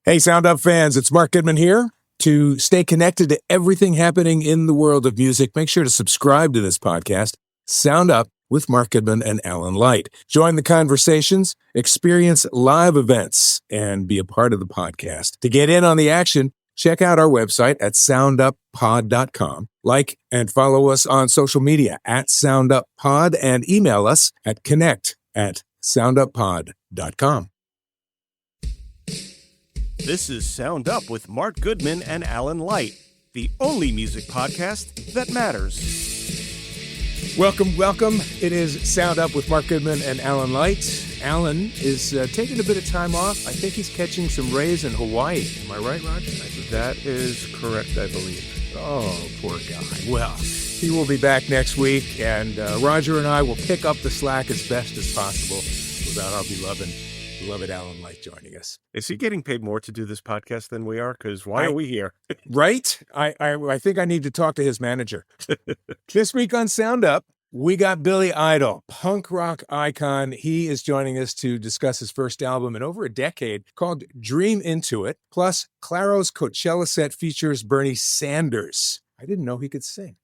Hey, Sound Up fans, it's Mark Goodman here. To stay connected to everything happening in the world of music, make sure to subscribe to this podcast, Sound Up with Mark Goodman and Alan Light. Join the conversations, experience live events, and be a part of the podcast. To get in on the action, check out our website at sounduppod.com. Like and follow us on social media at sounduppod and email us at connect@sounduppod.com. This is Sound Up with Mark Goodman and Alan Light, the only music podcast that matters. Welcome. It is Sound Up with Mark Goodman and Alan Light. Alan is taking a bit of time off. I think he's catching some rays in Hawaii. Am I right, Roger? That is correct, I believe. Oh, poor guy. Well, he will be back next week, and Roger and I will pick up the slack as best as possible without our beloved Alan Light joining us. Is he getting paid more to do this podcast than we are? Because why are we here? Right? I think I need to talk to his manager. This week on Sound Up, we got Billy Idol, punk rock icon. He is joining us to discuss his first album in over a decade called Dream Into It. Plus, Claro's Coachella set features Bernie Sanders. I didn't know he could sing.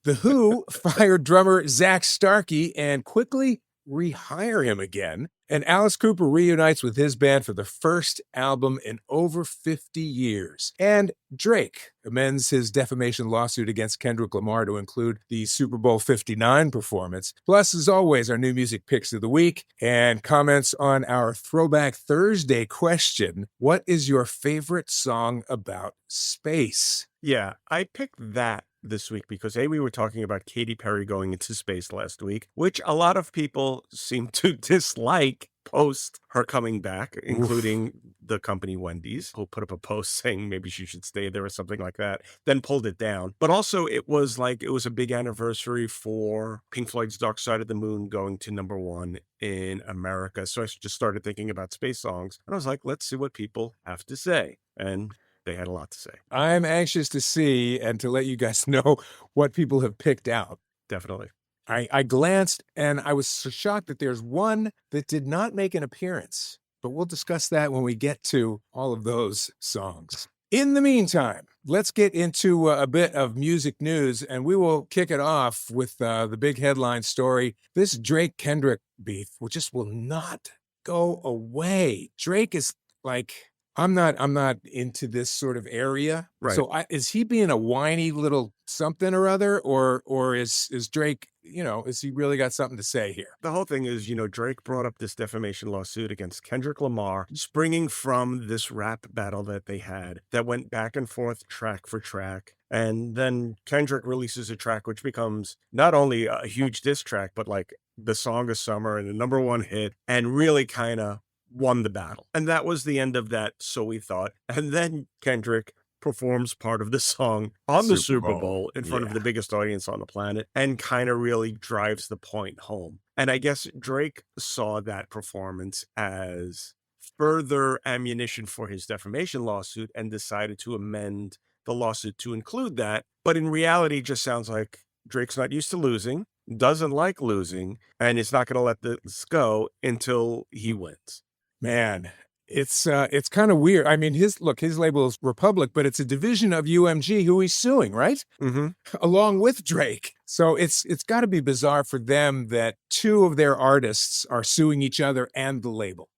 The Who fired drummer Zak Starkey and quickly rehire him again. And Alice Cooper reunites with his band for the first album in over 50 years. And Drake amends his defamation lawsuit against Kendrick Lamar to include the Super Bowl 59 performance. Plus, as always, our new music picks of the week and comments on our Throwback Thursday question: what is your favorite song about space? Yeah, I picked that this week because we were talking about Katy Perry going into space last week, which a lot of people seem to dislike post her coming back, including the company Wendy's, who put up a post saying maybe she should stay there or something like that, then pulled it down. But also it was a big anniversary for Pink Floyd's Dark Side of the Moon going to #1 in America. So I just started thinking about space songs, and I was like, let's see what people have to say. And they had a lot to say. I'm anxious to see and to let you guys know what people have picked out. Definitely. I glanced and I was so shocked that there's one that did not make an appearance, but we'll discuss that when we get to all of those songs. In the meantime, let's get into a bit of music news, and we will kick it off with the big headline story. This Drake-Kendrick beef just will not go away. Drake is like, I'm not into this sort of area. Right. So is he being a whiny little something or other, or is Drake, is he really got something to say here? The whole thing is, Drake brought up this defamation lawsuit against Kendrick Lamar, springing from this rap battle that they had that went back and forth track for track. And then Kendrick releases a track which becomes not only a huge diss track, but like the song of summer and the #1 hit, and really kind of won the battle. And that was the end of that, so we thought. And then Kendrick performs part of the song on the Super Bowl in front of the biggest audience on the planet and kind of really drives the point home. And I guess Drake saw that performance as further ammunition for his defamation lawsuit and decided to amend the lawsuit to include that. But in reality, it just sounds like Drake's not used to losing, doesn't like losing, and is not going to let this go until he wins. Man, it's kind of weird. I mean, his label is Republic, but it's a division of UMG who he's suing, right? Mm-hmm. Along with Drake. So it's got to be bizarre for them that two of their artists are suing each other and the label.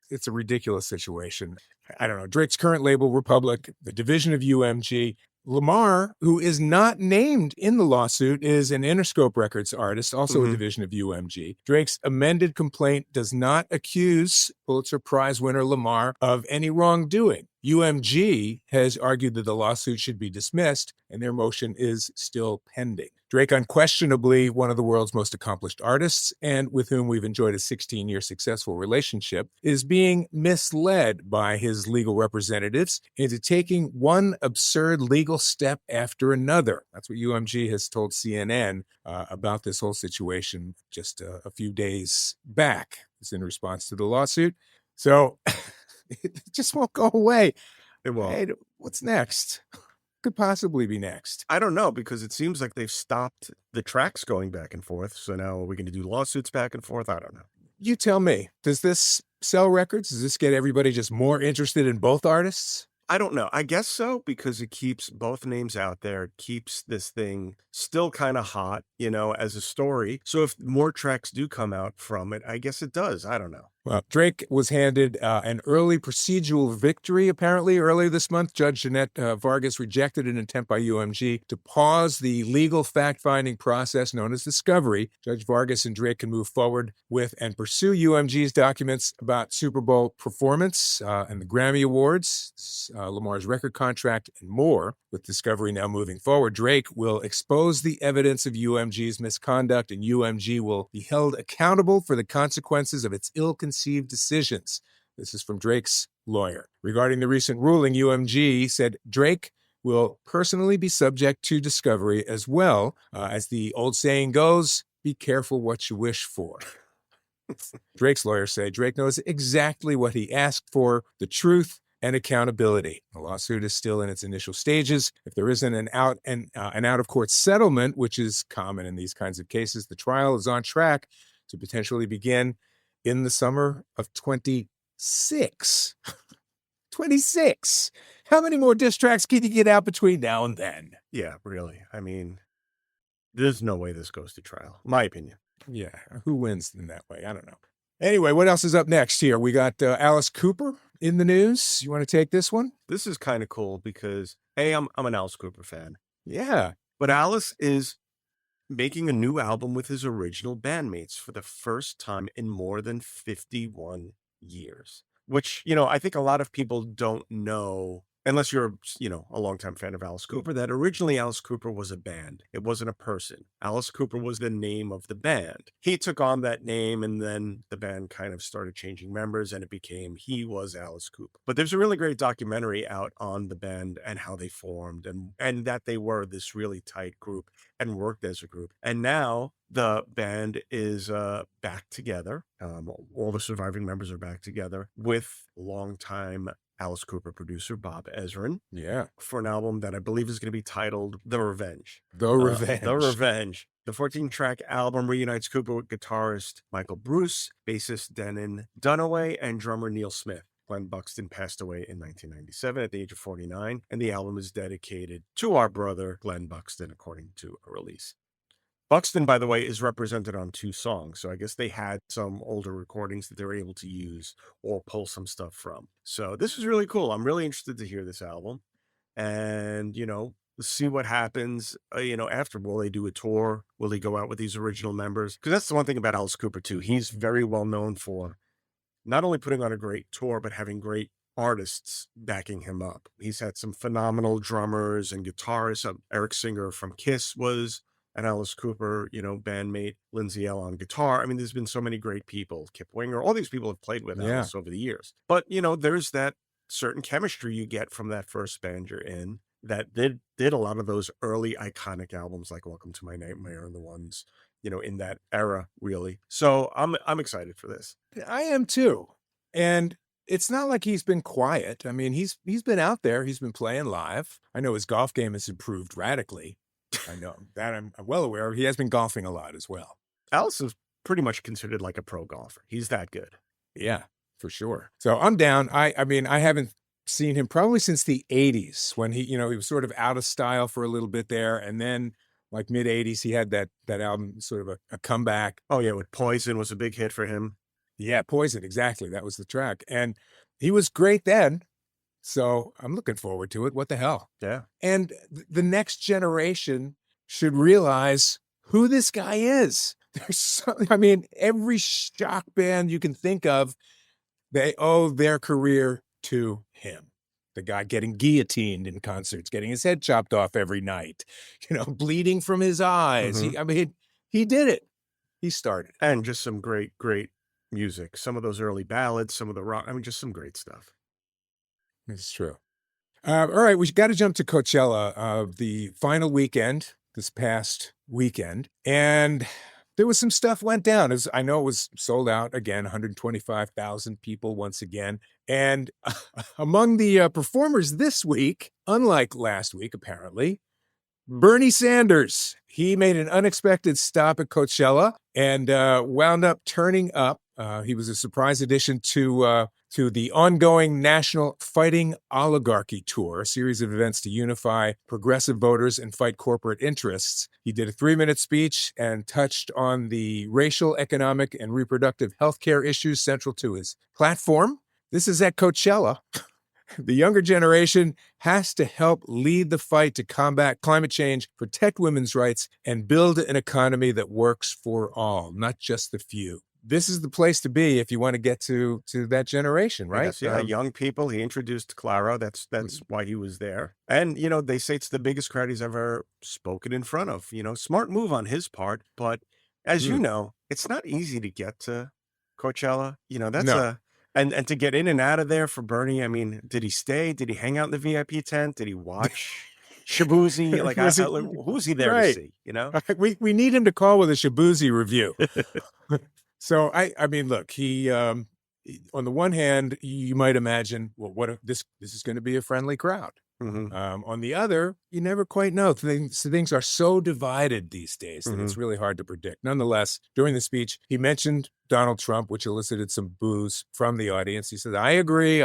It's a ridiculous situation. I don't know. Drake's current label, Republic, the division of UMG. Lamar, who is not named in the lawsuit, is an Interscope Records artist, also a division of UMG. Drake's amended complaint does not accuse Pulitzer Prize winner Lamar of any wrongdoing. UMG has argued that the lawsuit should be dismissed, and their motion is still pending. Drake, unquestionably one of the world's most accomplished artists, and with whom we've enjoyed a 16-year successful relationship, is being misled by his legal representatives into taking one absurd legal step after another. That's what UMG has told CNN about this whole situation just a few days back. It's in response to the lawsuit. So it just won't go away. It won't. Hey, what's next? Could possibly be next? I don't know, because it seems like they've stopped the tracks going back and forth. So now are we going to do lawsuits back and forth? I don't know. You tell me. Does this sell records? Does this get everybody just more interested in both artists? I don't know. I guess so, because it keeps both names out there. It keeps this thing still kind of hot, as a story. So if more tracks do come out from it, I guess it does. I don't know. Well, Drake was handed an early procedural victory, apparently, earlier this month. Judge Jeanette Vargas rejected an attempt by UMG to pause the legal fact-finding process known as discovery. Judge Vargas and Drake can move forward with and pursue UMG's documents about Super Bowl performance and the Grammy Awards, Lamar's record contract, and more. With discovery now moving forward, Drake will expose the evidence of UMG's misconduct, and UMG will be held accountable for the consequences of its ill-conceived decisions. This is from Drake's lawyer. Regarding the recent ruling, UMG said Drake will personally be subject to discovery as well. As the old saying goes, be careful what you wish for. Drake's lawyers say Drake knows exactly what he asked for, the truth and accountability. The lawsuit is still in its initial stages. If there isn't an out-of-court settlement, which is common in these kinds of cases, the trial is on track to potentially begin in the summer of 26. 26. How many more diss tracks can you get out between now and then? Yeah, really. I mean, there's no way this goes to trial, my opinion. Yeah, who wins in that way? I don't know. Anyway, what else is up next here? We got Alice Cooper in the news. You want to take this one? This is kind of cool because, I'm an Alice Cooper fan. Yeah. But Alice is making a new album with his original bandmates for the first time in more than 51 years. Which, I think a lot of people don't know, unless you're, a longtime fan of Alice Cooper, that originally Alice Cooper was a band. It wasn't a person. Alice Cooper was the name of the band. He took on that name, and then the band kind of started changing members, and it became He Was Alice Cooper. But there's a really great documentary out on the band and how they formed, and that they were this really tight group and worked as a group. And now the band is back together. All the surviving members are back together with longtime Alice Cooper producer Bob Ezrin. Yeah. For an album that I believe is going to be titled The Revenge. The Revenge. The Revenge. The 14-track album reunites Cooper with guitarist Michael Bruce, bassist Denon Dunaway, and drummer Neil Smith. Glenn Buxton passed away in 1997 at the age of 49, and the album is dedicated to our brother Glenn Buxton, according to a release. Buxton, by the way, is represented on 2 songs, so I guess they had some older recordings that they were able to use or pull some stuff from. So this is really cool. I'm really interested to hear this album and, see what happens, after. Will they do a tour? Will they go out with these original members? Because that's the one thing about Alice Cooper, too. He's very well known for not only putting on a great tour, but having great artists backing him up. He's had some phenomenal drummers and guitarists. Eric Singer from Kiss was an Alice Cooper, bandmate. Lindsay Ell on guitar. I mean, there's been so many great people. Kip Winger, all these people have played with Alice over the years. But, there's that certain chemistry you get from that first band you're in that did a lot of those early iconic albums like Welcome to My Nightmare and the ones, in that era, really. So I'm excited for this. I am too. And it's not like he's been quiet. I mean, he's been out there. He's been playing live. I know his golf game has improved radically. I know that I'm well aware of. He has been golfing a lot as well. Alice is pretty much considered like a pro golfer. He's that good. Yeah, for sure. So I'm down. I mean, I haven't seen him probably since the 80s when he was sort of out of style for a little bit there. And then like mid 80s, he had that album, sort of a comeback. Oh yeah. With Poison was a big hit for him. Yeah. Poison. Exactly. That was the track. And he was great then. So I'm looking forward to it. What the hell? Yeah. And the next generation should realize who this guy is. Every shock band you can think of, they owe their career to him. The guy getting guillotined in concerts, getting his head chopped off every night, bleeding from his eyes. Mm-hmm. He did it. He started. And just some great, great music. Some of those early ballads, some of the rock. Just some great stuff. It's true. All right, we got to jump to Coachella, the final weekend, this past weekend. And there was some stuff went down. I know it was sold out again, 125,000 people once again. And among the performers this week, unlike last week, apparently, Bernie Sanders. He made an unexpected stop at Coachella and wound up turning up He was a surprise addition to the ongoing National Fighting Oligarchy Tour, a series of events to unify progressive voters and fight corporate interests. He did a 3-minute speech and touched on the racial, economic, and reproductive health care issues central to his platform. This is at Coachella. The younger generation has to help lead the fight to combat climate change, protect women's rights, and build an economy that works for all, not just the few. This is the place to be if you want to get to that generation, right? Yes, yeah, young people. He introduced Claro. That's why he was there. And, they say it's the biggest crowd he's ever spoken in front of. Smart move on his part. But as you know, it's not easy to get to Coachella. That's No. and to get in and out of there for Bernie. I mean, did he stay? Did he hang out in the VIP tent? Did he watch Shabuzi? Like, who's he there to see? We need him to call with a Shabuzi review. So I mean, look, he on the one hand, you might imagine, well, what if this is going to be a friendly crowd. Mm-hmm. On the other, you never quite know. Things are so divided these days that it's really hard to predict. Nonetheless, during the speech, he mentioned Donald Trump, which elicited some boos from the audience. He said, I agree.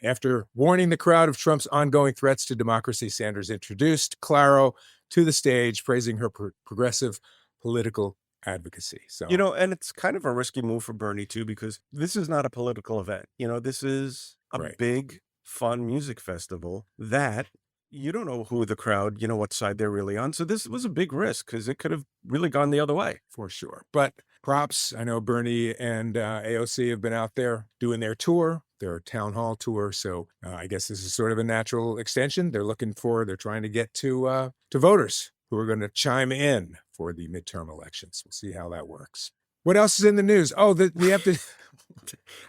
After warning the crowd of Trump's ongoing threats to democracy, Sanders introduced Claro to the stage, praising her progressive political advocacy. So, and it's kind of a risky move for Bernie too, because this is not a political event. This is a big, fun music festival that you don't know who the crowd, what side they're really on. So this was a big risk because it could have really gone the other way. For sure. But props. I know Bernie and AOC have been out there doing their tour, their town hall tour. So I guess this is sort of a natural extension. They're trying to get to voters who are going to chime in for the midterm elections. We'll see how that works. What else is in the news? Oh, we have to...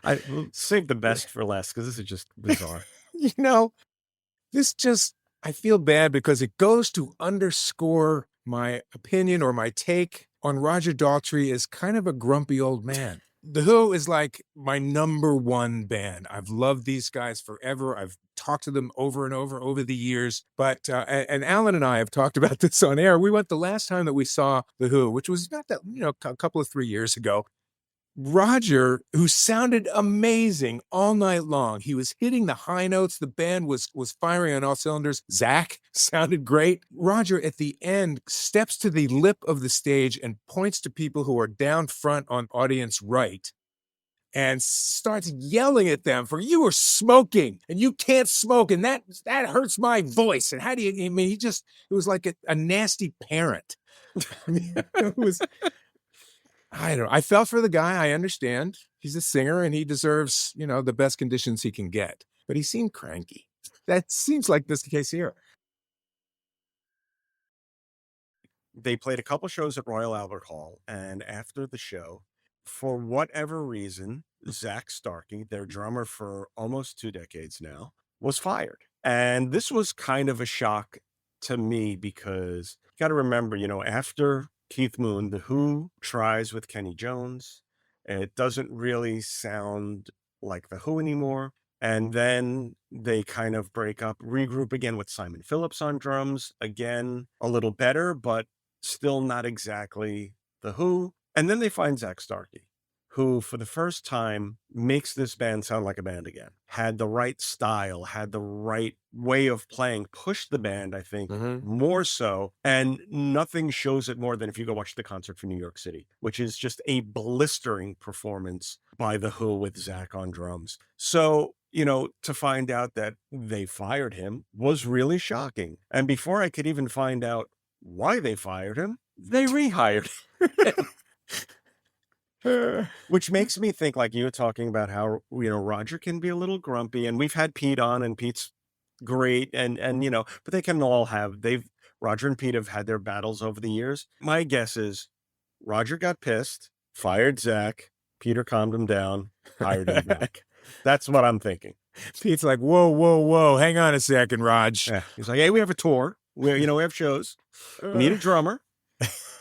I will save the best for last because this is just bizarre. I feel bad because it goes to underscore my opinion or my take on Roger Daltrey as kind of a grumpy old man. The Who is like my number one band. I've loved these guys forever. I've talked to them over and over the years. But, and Alan and I have talked about this on air. We went the last time that we saw The Who, which was not that, a couple of 3 years ago. Roger, who sounded amazing all night long. He was hitting the high notes. The band was firing on all cylinders. Zak sounded great. Roger, at the end, steps to the lip of the stage and points to people who are down front on audience right and starts yelling at them for, you are smoking and you can't smoke. And that hurts my voice. And it was like a nasty parent. It was... I don't know. I felt for the guy. I understand. He's a singer and he deserves, the best conditions he can get. But he seemed cranky. That seems like this case here. They played a couple shows at Royal Albert Hall. And after the show, for whatever reason, Zak Starkey, their drummer for almost 2 decades now, was fired. And this was kind of a shock to me because you got to remember, after Keith Moon, The Who tries with Kenny Jones. It doesn't really sound like The Who anymore. And then they kind of break up, regroup again with Simon Phillips on drums. Again, a little better, but still not exactly The Who. And then they find Zak Starkey, who for the first time makes this band sound like a band again. Had the right style, had the right way of playing, pushed the band, I think, more so. And nothing shows it more than if you go watch the concert for New York City, which is just a blistering performance by The Who with Zak on drums. So, to find out that they fired him was really shocking. And before I could even find out why they fired him, they rehired him. Which makes me think, like you were talking about how, Roger can be a little grumpy, and we've had Pete on, and Pete's great, and but they can all Roger and Pete have had their battles over the years. My guess is Roger got pissed, fired Zak, Peter calmed him down, hired him back. That's what I'm thinking. Pete's like, whoa, hang on a second, Raj. Yeah. He's like, hey, we have a tour. We have shows. We need a drummer.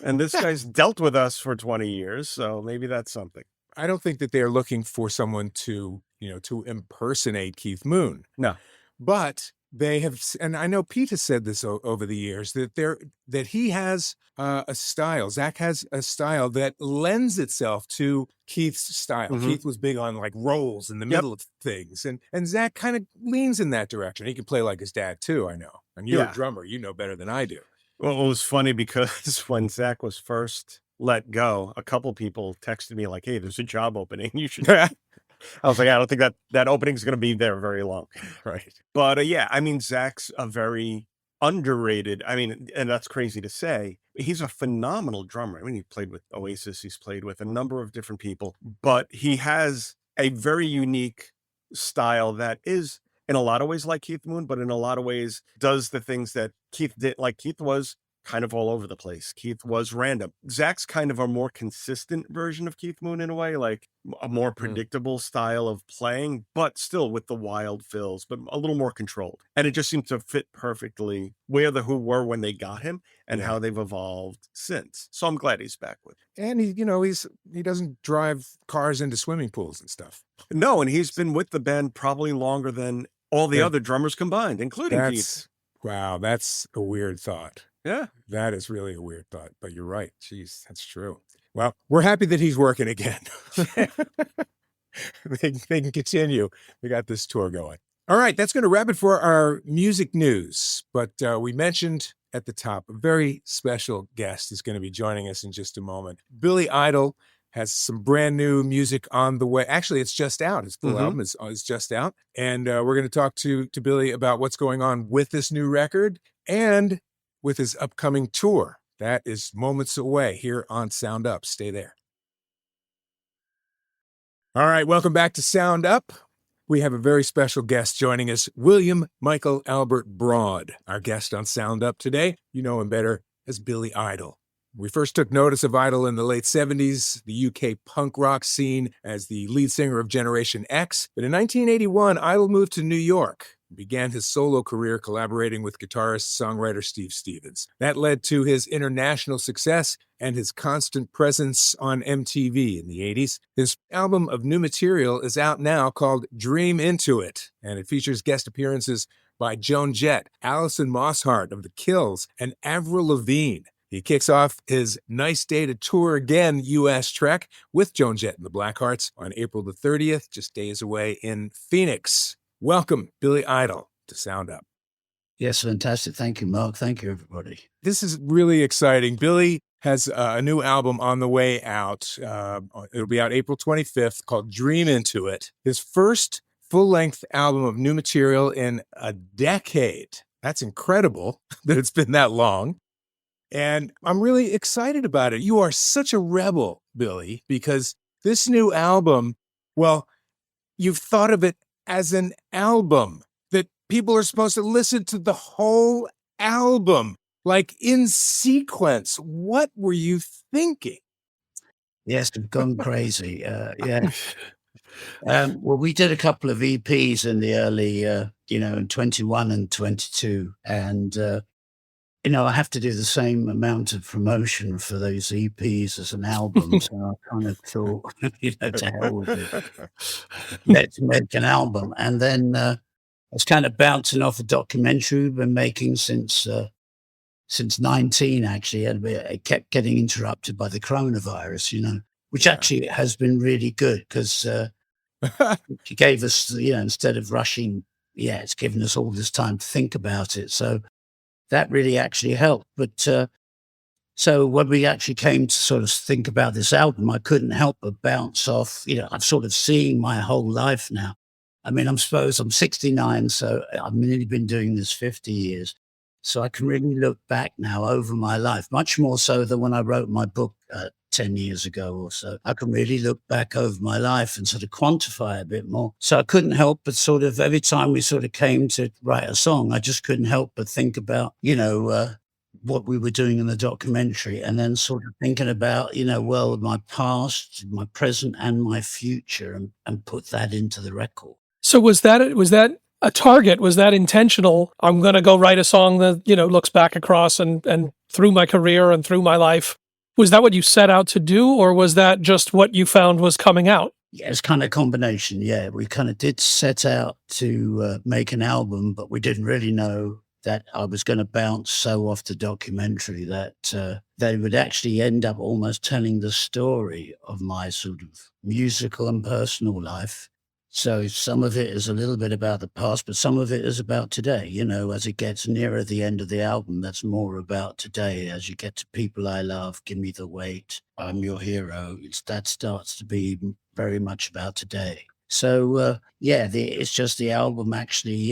And this guy's dealt with us for 20 years, so maybe that's something. I don't think that they're looking for someone to impersonate Keith Moon. No. But they have, and I know Pete has said this over the years, that he has a style. Zak has a style that lends itself to Keith's style. Mhm. Keith was big on like rolls in the Yep. middle of things, and Zak kind of leans in that direction. He can play like his dad too, I know. And you're Yeah. a drummer, you know better than I do. Well, it was funny because when Zak was first let go, a couple people texted me like, "Hey, there's a job opening. You should." I was like, I don't think that opening is going to be there very long. Right. But yeah, I mean, Zak's a very underrated. I mean, and that's crazy to say. He's a phenomenal drummer. I mean, he played with Oasis. He's played with a number of different people, but he has a very unique style that is in a lot of ways like Keith Moon, but in a lot of ways does the things that Keith did. Like Keith was kind of all over the place. Keith was random. Zak's kind of a more consistent version of Keith Moon in a way, like a more predictable style of playing, but still with the wild fills, but a little more controlled. And it just seemed to fit perfectly where the Who were when they got him and how they've evolved since. So I'm glad he's back with it. And he doesn't drive cars into swimming pools and stuff. No, and he's been with the band probably longer than all the other drummers combined, including Keith. Wow, that's a weird thought. Yeah. That is really a weird thought, but you're right. Jeez, that's true. Well, we're happy that he's working again. They can continue. We got this tour going. All right, that's going to wrap it for our music news. But we mentioned at the top, a very special guest is going to be joining us in just a moment. Billy Idol has some brand new music on the way. Actually, it's just out. His full album is just out. And we're going to talk to Billy about what's going on with this new record and with his upcoming tour. That is moments away here on Sound Up. Stay there. All right, welcome back to Sound Up. We have a very special guest joining us, William Michael Albert Broad, our guest on Sound Up today. You know him better as Billy Idol. We first took notice of Idol in the late 70s, the UK punk rock scene, as the lead singer of Generation X. But in 1981, Idol moved to New York and began his solo career collaborating with guitarist-songwriter Steve Stevens. That led to his international success and his constant presence on MTV in the 80s. His album of new material is out now called Dream Into It, and it features guest appearances by Joan Jett, Alison Mosshart of The Kills, and Avril Lavigne. He kicks off his Nice Day to Tour Again U.S. trek with Joan Jett and the Blackhearts on April the 30th, just days away in Phoenix. Welcome, Billy Idol, to Sound Up. Yes, fantastic. Thank you, Mark. Thank you, everybody. This is really exciting. Billy has a new album on the way out. It'll be out April 25th called Dream Into It. His first full-length album of new material in a decade. That's incredible that it's been that long. And I'm really excited about it. You are such a rebel, Billy, because this new album, well, you've thought of it as an album that people are supposed to listen to the whole album, like in sequence. What were you thinking? Yes, I've gone crazy. Yeah. Well, we did a couple of EPs in the early, in 21 and 22. And, I have to do the same amount of promotion for those EPs as an album. So I kind of thought, to hell with it. Let's make an album. And then I was kind of bouncing off a documentary we've been making since 19, actually. And it kept getting interrupted by the coronavirus, which actually has been really good because it gave us, instead of rushing, it's given us all this time to think about it. So that really actually helped. But so when we actually came to sort of think about this album, I couldn't help but bounce off, I'm sort of seeing my whole life now. I mean, I'm 69, so I've nearly been doing this 50 years. So I can really look back now over my life, much more so than when I wrote my book 10 years ago or so. I can really look back over my life and sort of quantify a bit more. So I couldn't help but sort of, every time we sort of came to write a song, I just couldn't help but think about, what we were doing in the documentary, and then sort of thinking about, my past, my present, and my future, and put that into the record. So was that a target? Was that intentional? I'm going to go write a song that, looks back across and through my career and through my life. Was that what you set out to do, or was that just what you found was coming out? Yeah, it's kind of a combination. Yeah, we kind of did set out to make an album, but we didn't really know that I was going to bounce so off the documentary that they would actually end up almost telling the story of my sort of musical and personal life. So some of it is a little bit about the past, but some of it is about today. You know, as it gets nearer the end of the album, that's more about today. As you get to People I Love, Give Me the Weight, I'm Your Hero, that starts to be very much about today. So, it's just the album actually,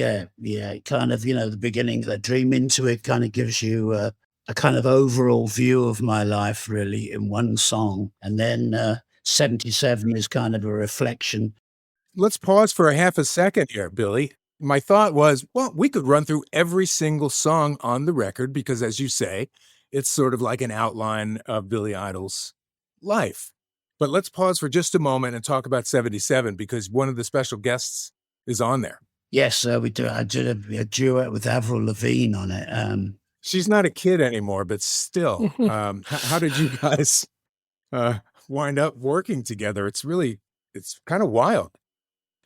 kind of, the beginning, the dream into it kind of gives you a kind of overall view of my life really in one song. And then 77 is kind of a reflection. Let's pause for a half a second here, Billy. My thought was, well, we could run through every single song on the record because, as you say, it's sort of like an outline of Billy Idol's life. But let's pause for just a moment and talk about 77 because one of the special guests is on there. Yes, we do. I did a duet with Avril Lavigne on it. She's not a kid anymore, but still, how did you guys wind up working together? It's kind of wild.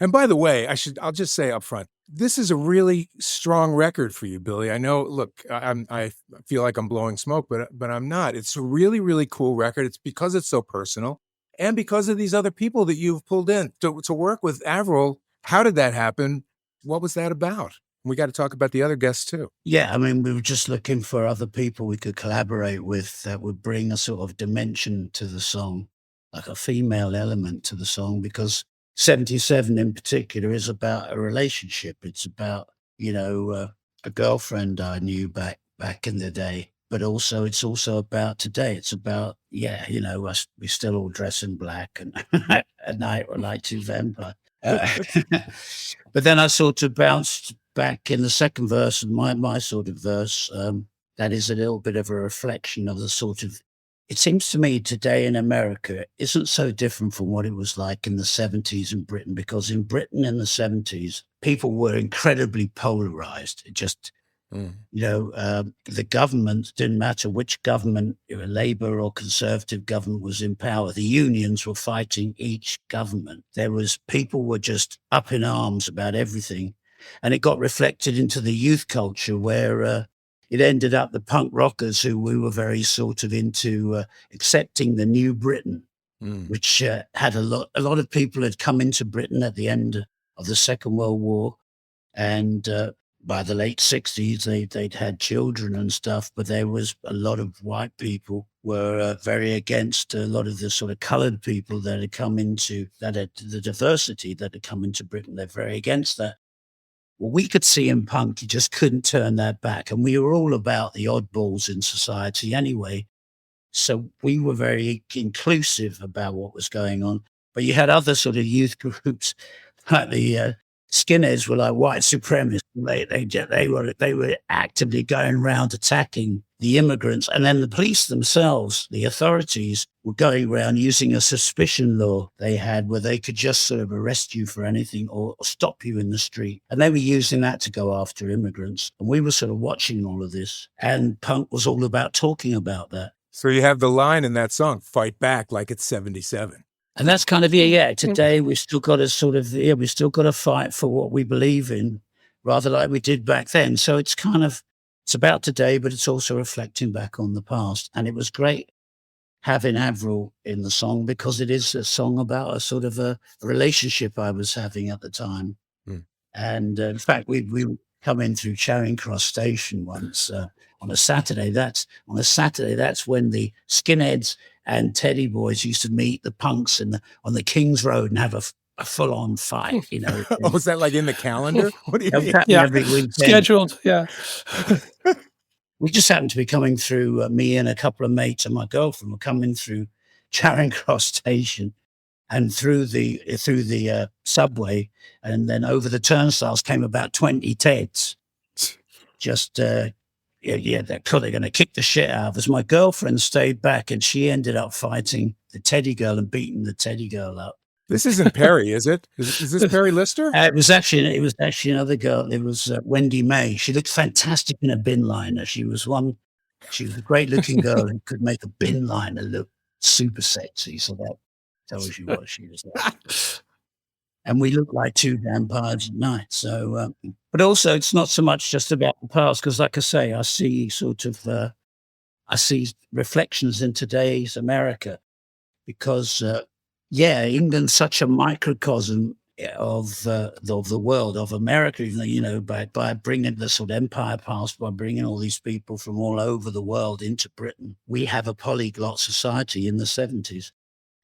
And by the way, I'll just say up front, this is a really strong record for you, Billy. I know, look, I feel like I'm blowing smoke, but I'm not. It's a really, really cool record. It's because it's so personal and because of these other people that you've pulled in to work with Avril. How did that happen? What was that about? We got to talk about the other guests too. Yeah, I mean, we were just looking for other people we could collaborate with that would bring a sort of dimension to the song, like a female element to the song, because 77 in particular is about a relationship. It's about, a girlfriend I knew back in the day, but it's also about today. It's about, we still all dress in black and at night we're like two vampires. But then I sort of bounced back in the second verse of my sort of verse. That is a little bit of a reflection of the sort of, it seems to me today in America isn't so different from what it was like in the 70s in Britain, because in Britain in the 70s, people were incredibly polarized. It just, the government didn't matter which government, Labour or Conservative government was in power. The unions were fighting each government. People were just up in arms about everything. And it got reflected into the youth culture where it ended up the punk rockers who we were very sort of into accepting the new Britain, which had a lot of people had come into Britain at the end of the Second World War. And by the late 60s, they'd had children and stuff, but there was a lot of white people were very against a lot of the sort of colored people that had come into the diversity that had come into Britain. They're very against that. Well, we could see in punk, you just couldn't turn that back. And we were all about the oddballs in society anyway. So we were very inclusive about what was going on. But you had other sort of youth groups, like the skinheads were like white supremacists. They were actively going around attacking the immigrants. And then the police themselves, the authorities, were going around using a suspicion law they had where they could just sort of arrest you for anything or stop you in the street. And they were using that to go after immigrants. And we were sort of watching all of this. And punk was all about talking about that. So you have the line in that song, fight back like it's 77. And that's kind of, today we've still got to fight for what we believe in, rather like we did back then. So it's about today, but it's also reflecting back on the past. And it was great having Avril in the song because it is a song about a sort of a relationship I was having at the time. And in fact, we come in through Charing Cross Station once on a Saturday. That's when the skinheads and Teddy Boys used to meet the punks on the King's Road and have a full-on fight, Oh, was that like in the calendar? What do you mean? Every weekend. Scheduled, yeah. We just happened to be coming through, me and a couple of mates and my girlfriend were coming through Charing Cross Station and through the subway, and then over the turnstiles came about 20 Teds. Just they're going to kick the shit out of us. My girlfriend stayed back and she ended up fighting the Teddy girl and beating the Teddy girl up. This isn't Perry, is it? Is this Perry Lister? It was actually another girl. It was Wendy May. She looked fantastic in a bin liner. She was a great looking girl who could make a bin liner look super sexy. So Tells you what she was like. And we look like two vampires at night. So, but also it's not so much just about the past, because like I say, I see I see reflections in today's America, because, England's such a microcosm of the world, of America, even though, by bringing the sort of empire past, by bringing all these people from all over the world into Britain. We have a polyglot society in the 70s,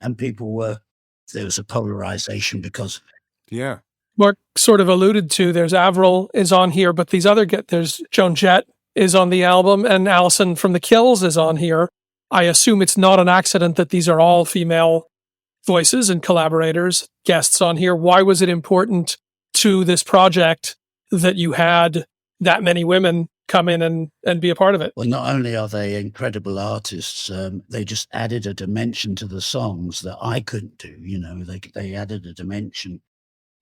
and there was a polarization because. Yeah. Mark sort of alluded to, there's Avril is on here, but there's Joan Jett is on the album, and Alison from the Kills is on here. I assume it's not an accident that these are all female voices and collaborators, guests on here. Why was it important to this project that you had that many women come in and be a part of it? Well, not only are they incredible artists, they just added a dimension to the songs that I couldn't do. They added a dimension.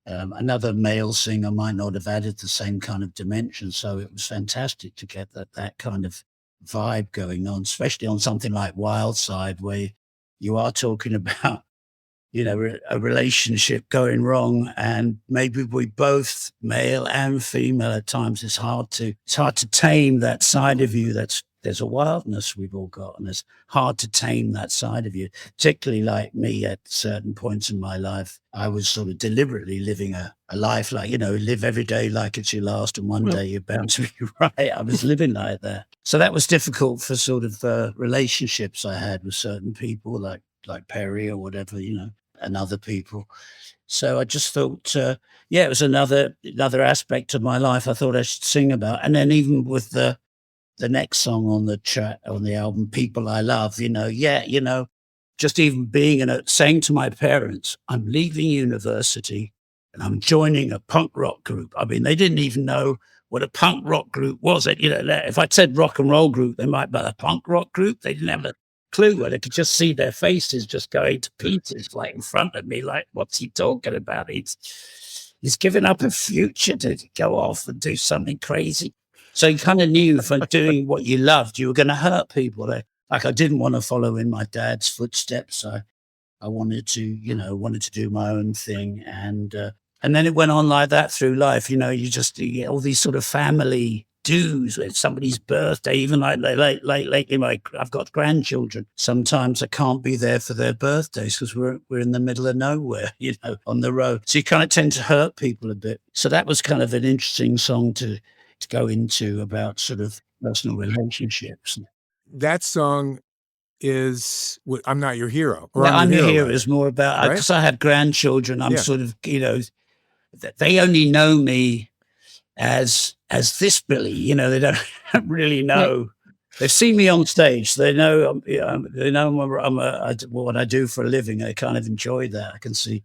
Another male singer might not have added the same kind of dimension. So it was fantastic to get that kind of vibe going on, especially on something like Wild Side, where you are talking about, a relationship going wrong, and maybe we both, male and female, at times it's hard to tame that side of you. There's a wildness we've all got, and it's hard to tame that side of you, particularly like me at certain points in my life. I was sort of deliberately living a life like, live every day like it's your last, and one day you're bound to be right. I was living like that. So that was difficult for sort of relationships I had with certain people, like Perry or whatever, and other people. So I just thought, it was another aspect of my life I thought I should sing about. And then even with the next song on the album, People I Love, just even being saying to my parents, I'm leaving university and I'm joining a punk rock group. I mean, they didn't even know what a punk rock group was. If I'd said rock and roll group, they might, but a punk rock group, they didn't have a clue. And I could just see their faces just going to pieces, like in front of me, like, what's he talking about? He's giving up a future to go off and do something crazy. So you kind of knew for doing what you loved, you were going to hurt people. Like I didn't want to follow in my dad's footsteps. I wanted to do my own thing. And then it went on like that through life. You get all these sort of family dues with somebody's birthday, even like lately, I've got grandchildren. Sometimes I can't be there for their birthdays because we're in the middle of nowhere, on the road. So you kind of tend to hurt people a bit. So that was kind of an interesting song to go into about sort of personal relationships. That song is I'm Not Your Hero. Or I'm Your Hero is more about, because I have grandchildren, I'm sort of, they only know me as this Billy, they don't really know. They've seen me on stage. They know, what I do for a living. They kind of enjoy that. I can see.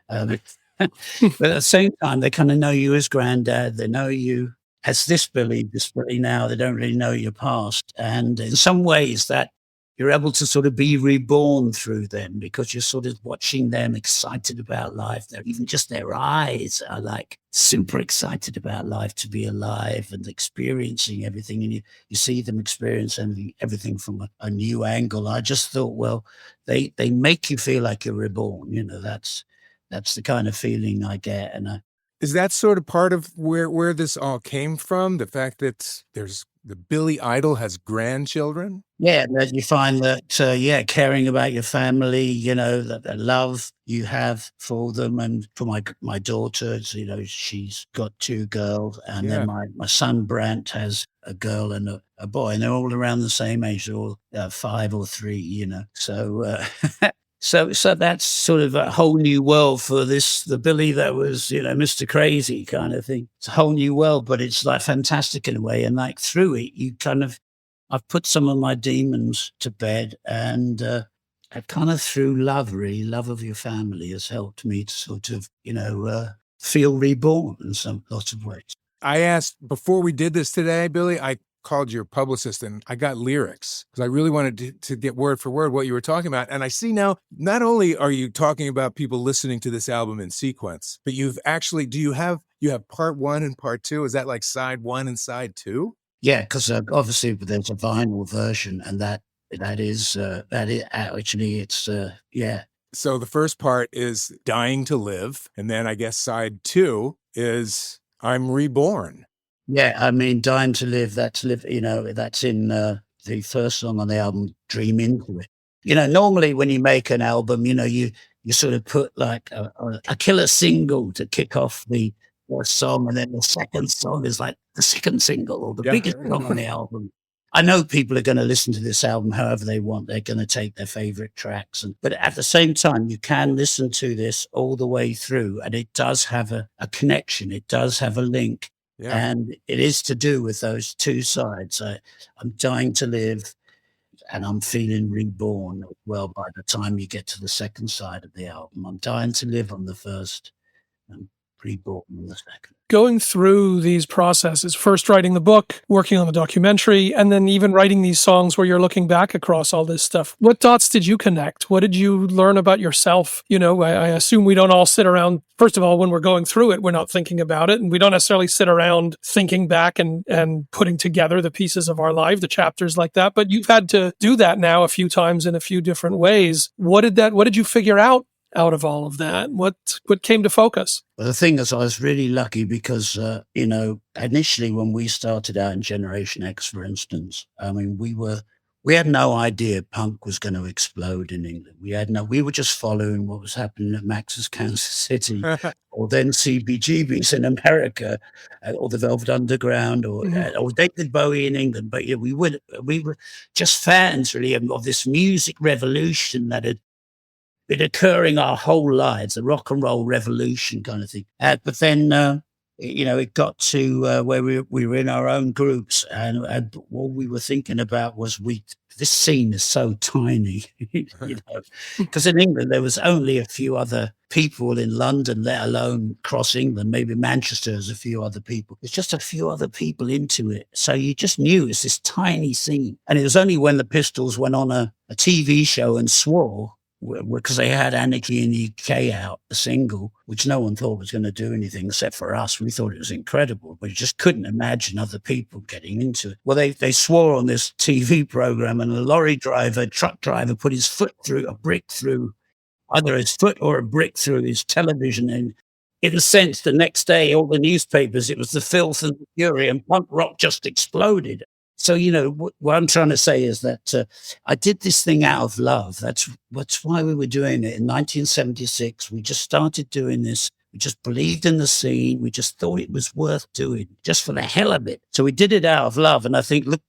But at the same time, they kind of know you as granddad. They know you as this Billy now. They don't really know your past. And in some ways that you're able to sort of be reborn through them, because you're sort of watching them excited about life. Even just their eyes are like super excited about life, to be alive and experiencing everything. And you see them experience everything from a new angle. I just thought, well, they make you feel like you're reborn. That's the kind of feeling I get. And is that sort of part of where this all came from? The fact that the Billy Idol has grandchildren? Yeah, that you find that, caring about your family, that the love you have for them. And for my daughter, she's got two girls. And then my son, Brant, has a girl and a boy. And they're all around the same age. They're all 5 or 3, So... So that's sort of a whole new world for the Billy that was, Mr. Crazy kind of thing. It's a whole new world, but it's like fantastic in a way. And like through it, I've put some of my demons to bed, and kind of through love, really, love of your family has helped me to sort of, feel reborn in lots of ways. I asked before we did this today, Billy, I called your publicist and I got lyrics because I really wanted to get word for word what you were talking about. And I see now, not only are you talking about people listening to this album in sequence, but you've actually, you have part 1 and part 2? Is that like side 1 and side 2? Yeah, because obviously there's a vinyl version, and that is actually it's So the first part is Dying to Live. And then I guess side 2 is I'm Reborn. Yeah, I mean, Dying to Live, that's in the first song on the album, Dream Into It. Normally when you make an album, you sort of put like a killer single to kick off the first song, and then the second song is like the second single or the biggest song on the album. I know people are going to listen to this album however they want. They're going to take their favorite tracks. But at the same time, you can listen to this all the way through, and it does have a connection. It does have a link. Yeah. And it is to do with those two sides. I'm dying to live and I'm feeling reborn. Well, by the time you get to the second side of the album, I'm dying to live on the first and reborn on the second. Going through these processes, first writing the book, working on the documentary, and then even writing these songs where you're looking back across all this stuff, what dots did you connect? What did you learn about yourself? I assume we don't all sit around, first of all, when we're going through it, we're not thinking about it, and we don't necessarily sit around thinking back and putting together the pieces of our life, the chapters like that, but you've had to do that now a few times in a few different ways. What did you figure out of all of that? What came to focus? Well, the thing is, I was really lucky because, initially when we started out in Generation X, for instance, I mean, we had no idea punk was going to explode in England. We were just following what was happening at Max's Kansas City, or then CBGB's in America, or the Velvet Underground, or David Bowie in England. But we were just fans, really, of this music revolution that had been occurring our whole lives, the rock and roll revolution kind of thing. But then, it got to where we were in our own groups, and what we were thinking about was this scene is so tiny, because in England there was only a few other people in London, let alone across England. Maybe Manchester has a few other people. There's just a few other people into it. So you just knew it's this tiny scene. And it was only when the Pistols went on a TV show and swore, because they had Anarchy in the UK out, a single, which no one thought was going to do anything except for us. We thought it was incredible, but you just couldn't imagine other people getting into it. Well, they swore on this TV program, and a truck driver put his foot through, a brick through, either his foot or a brick through his television. And in a sense, the next day, all the newspapers, it was the filth and the fury, and punk rock just exploded. So, what I'm trying to say is that I did this thing out of love. That's why we were doing it. In 1976, we just started doing this. We just believed in the scene. We just thought it was worth doing, just for the hell of it. So we did it out of love. And I think, look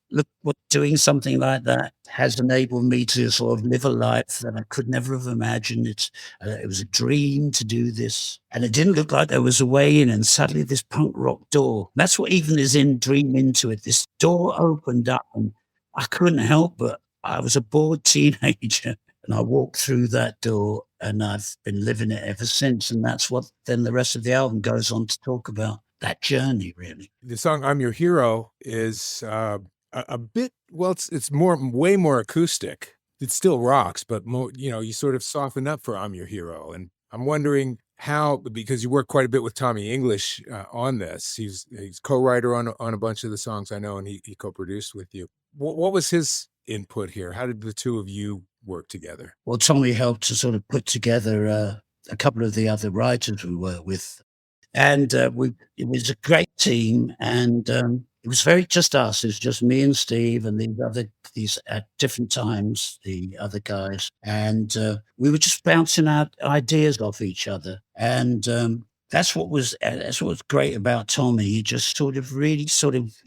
what doing something like that has enabled me to sort of live a life that I could never have imagined. It was a dream to do this. And it didn't look like there was a way in. And suddenly this punk rock door, that's what even is in Dream Into It. This door opened up, and I couldn't help but I was a bored teenager. And I walked through that door, and I've been living it ever since. And that's what then the rest of the album goes on to talk about, that journey, really. The song I'm Your Hero is a bit, well, it's way more acoustic. It still rocks, but more, you sort of soften up for I'm Your Hero. And I'm wondering how, because you work quite a bit with Tommy English on this. He's co-writer on a bunch of the songs, I know, and he co-produced with you. What was his input here? How did the two of you work together? Well, Tommy helped to sort of put together a couple of the other writers we worked with. And it was a great team, and it was very just us. It was just me and Steve and these at different times, the other guys. And we were just bouncing out ideas off each other. And that's what was great about Tommy. He just really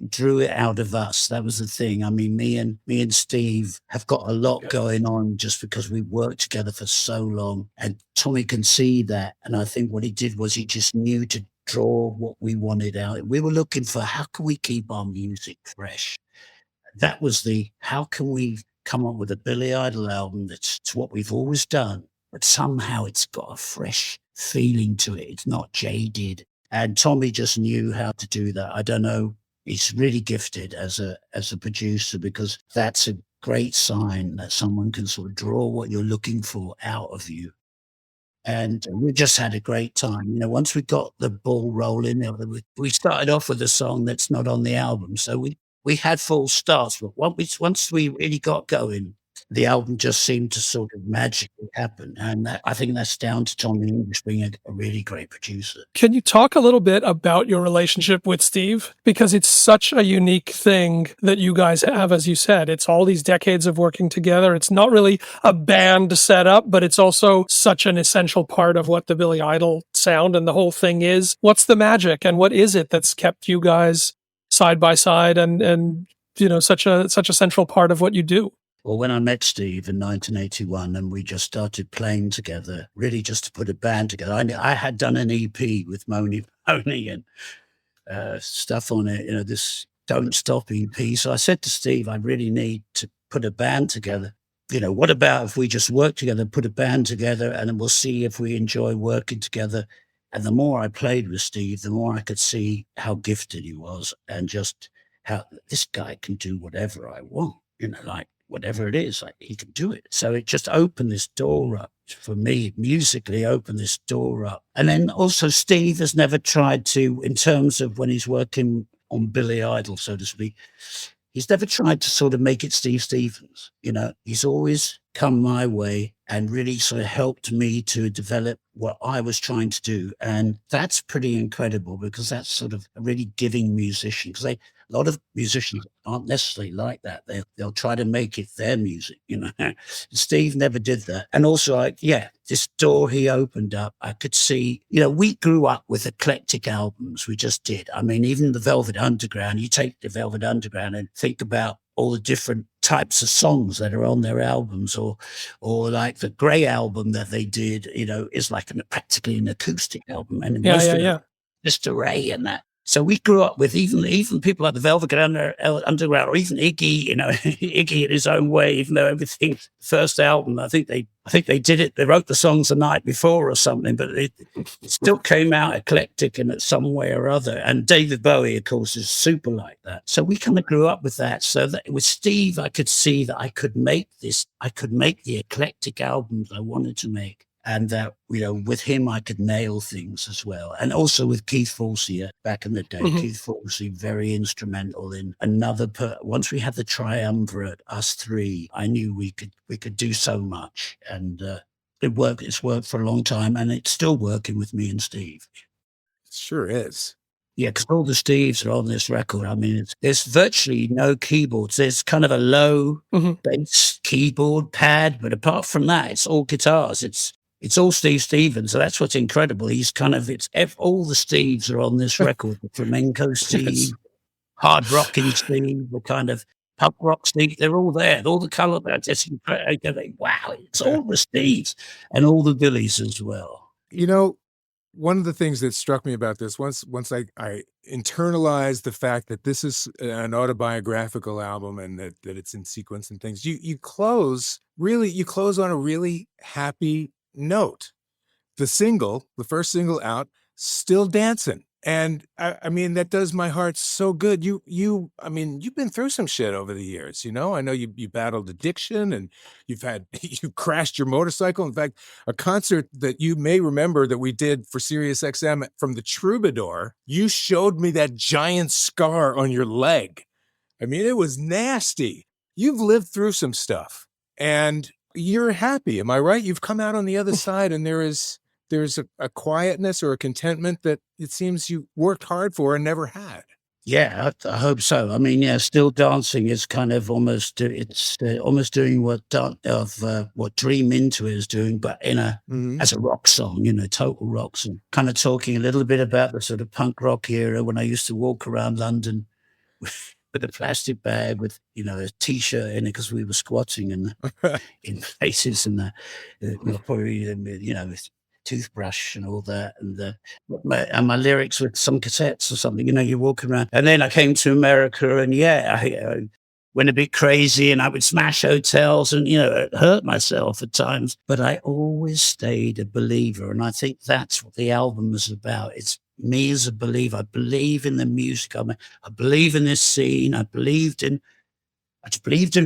drew it out of us. That was the thing. I mean, me and Steve have got a lot going on just because we worked together for so long, and Tommy can see that. And I think what he did was he just knew to draw what we wanted out. We were looking for, how can we keep our music fresh? That was how can we come up with a Billy Idol album that's what we've always done, but somehow it's got a fresh feeling to it. It's not jaded. And Tommy just knew how to do that. I don't know. He's really gifted as a producer, because that's a great sign that someone can sort of draw what you're looking for out of you. And we just had a great time. Once we got the ball rolling, we started off with a song that's not on the album. So we had full starts, but once we really got going, the album just seemed to sort of magically happen. And I think that's down to Tommy English being a really great producer. Can you talk a little bit about your relationship with Steve? Because it's such a unique thing that you guys have, as you said. It's all these decades of working together. It's not really a band setup, but it's also such an essential part of what the Billy Idol sound and the whole thing is. What's the magic, and what is it that's kept you guys side by side and such a central part of what you do? Well, when I met Steve in 1981 and we just started playing together, really just to put a band together, I had done an EP with Moni and stuff on it, this Don't Stop EP. So I said to Steve, I really need to put a band together. What about if we just work together, put a band together, and then we'll see if we enjoy working together. And the more I played with Steve, the more I could see how gifted he was and just how this guy can do whatever I want, like whatever it is, like he can do it. So it just opened this door up for me, musically opened this door up. And then also Steve has never tried to, in terms of when he's working on Billy Idol, so to speak, he's never tried to sort of make it Steve Stevens. He's always come my way and really sort of helped me to develop what I was trying to do. And that's pretty incredible because that's sort of a really giving musician, because a lot of musicians aren't necessarily like that. They'll try to make it their music, Steve never did that. And also, this door he opened up, I could see, we grew up with eclectic albums. We just did. I mean, even the Velvet Underground, you take the Velvet Underground and think about all the different types of songs that are on their albums, or like the Grey album that they did, is like practically an acoustic album. And Mr. Ray and that. So we grew up with even people like the Velvet Underground, or even Iggy, Iggy in his own way, even though everything's first album, I think they did it. They wrote the songs the night before or something, but it still came out eclectic in some way or other. And David Bowie, of course, is super like that. So we kind of grew up with that. So that with Steve, I could see that I could make the eclectic albums I wanted to make. And that, with him, I could nail things as well. And also with Keith Forsey back in the day, Keith Forsey, very instrumental in once we had the triumvirate, us three, I knew we could do so much. And it's worked for a long time, and it's still working with me and Steve. It sure is. Yeah, because all the Steves are on this record. I mean, there's virtually no keyboards. There's kind of a low bass keyboard pad, but apart from that, it's all guitars. It's all Steve Stevens, so that's what's incredible. He's kind of, all the Steves are on this record. The flamenco Steve, hard rocking Steve, the kind of punk rock Steve, they're all there. All the color, it's incredible. Wow, it's all the Steves and all the Billies as well. One of the things that struck me about this, once I internalized the fact that this is an autobiographical album and that it's in sequence and things, you close on a really happy note. The first single out, Still Dancing. And I mean, that does my heart so good. You've been through some shit over the years, I know you battled addiction and you crashed your motorcycle. In fact, a concert that you may remember that we did for Sirius XM from the Troubadour, you showed me that giant scar on your leg. I mean, it was nasty. You've lived through some stuff and you're happy. Am I right? You've come out on the other side, and there's a quietness or a contentment that it seems you worked hard for and never had. Yeah, I hope so. I mean, Still Dancing is kind of almost doing what Dream Into is doing, but as a rock song, total rock song. Kind of talking a little bit about the sort of punk rock era when I used to walk around London with a plastic bag with, a T-shirt in it because we were squatting in places and probably, with toothbrush and all that. And my lyrics with some cassettes or something, you walk around. And then I came to America and I went a bit crazy and I would smash hotels and, hurt myself at times. But I always stayed a believer. And I think that's what the album is about. It's me as a believer. I believe in the music. I believe in this scene. I believed in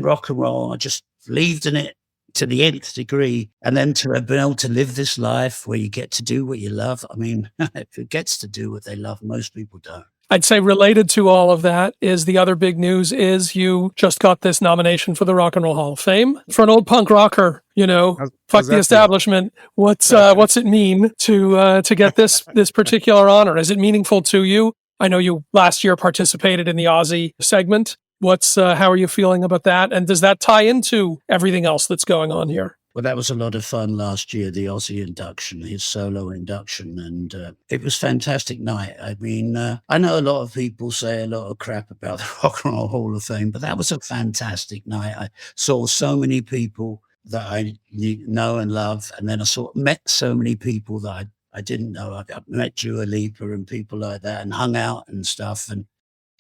rock and roll. I just believed in it to the nth degree. And then to have been able to live this life where you get to do what you love. I mean, who gets to do what they love? Most people don't. I'd say related to all of that is the other big news is you just got this nomination for the Rock and Roll Hall of Fame. For an old punk rocker, fuck how's the that establishment. What's it mean to get this particular honor? Is it meaningful to you? I know you last year participated in the Aussie segment. How are you feeling about that? And does that tie into everything else that's going on here? Well, that was a lot of fun last year, the Aussie induction, his solo induction, and it was a fantastic night. I mean, I know a lot of people say a lot of crap about the Rock and Roll Hall of Fame, but that was a fantastic night. I saw so many people that I know and love, and then met so many people that I didn't know. I met Dua Lipa and people like that and hung out and stuff, and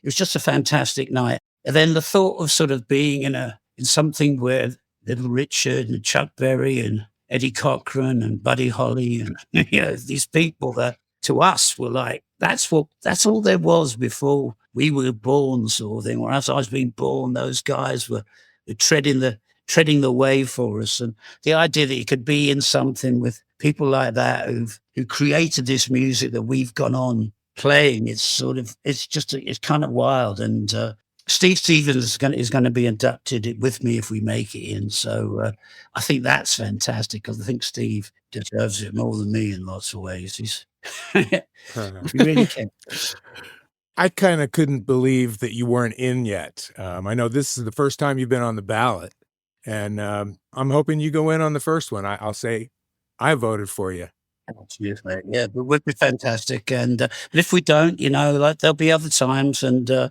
it was just a fantastic night. And then the thought of sort of being in something where Little Richard and Chuck Berry and Eddie Cochran and Buddy Holly and these people that to us were like, that's all there was before we were born, sort of thing. Or as I was being born, those guys were treading the way for us. And the idea that you could be in something with people like that who created this music that we've gone on playing, it's kind of wild. And Steve Stevens is going to be inducted with me if we make it in. So I think that's fantastic because I think Steve deserves it more than me in lots of ways. He really can. I kind of couldn't believe that you weren't in yet. I know this is the first time you've been on the ballot, and I'm hoping you go in on the first one. I'll say I voted for you. Cheers, mate. Yeah, it would be fantastic. And but if we don't, there'll be other times. And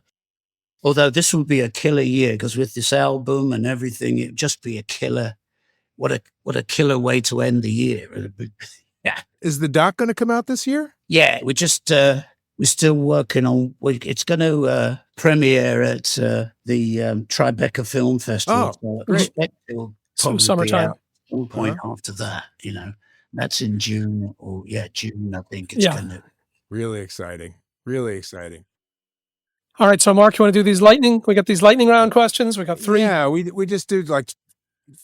although this will be a killer year because with this album and everything, it'd just be a killer. What a killer way to end the year. Yeah. Is the doc going to come out this year? Yeah, we're still working on. It's going to premiere at the Tribeca Film Festival. Oh, so great! It'll So probably summertime. be out at some point after that. That's in June June. I think it's going to. Really exciting. Really exciting. All right, so Mark, you want to do these lightning? We got these lightning round questions. We got 3. Yeah, we just do like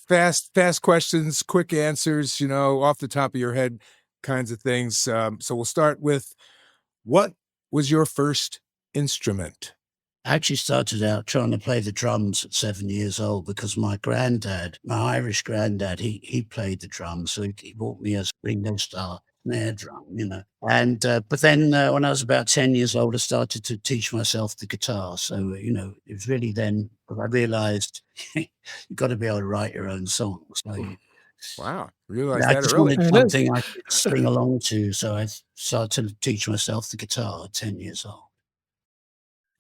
fast questions, quick answers, off the top of your head kinds of things. So we'll start with, what was your first instrument? I actually started out trying to play the drums at 7 years old because my Irish granddad, he played the drums. So he bought me a Ringo Starr snare drum, And but then when I was about 10 years old, I started to teach myself the guitar. So, it was really then that I realized you've got to be able to write your own songs. So, Wow, realized I that just early. wanted something I could sing along to. So I started to teach myself the guitar at 10 years old.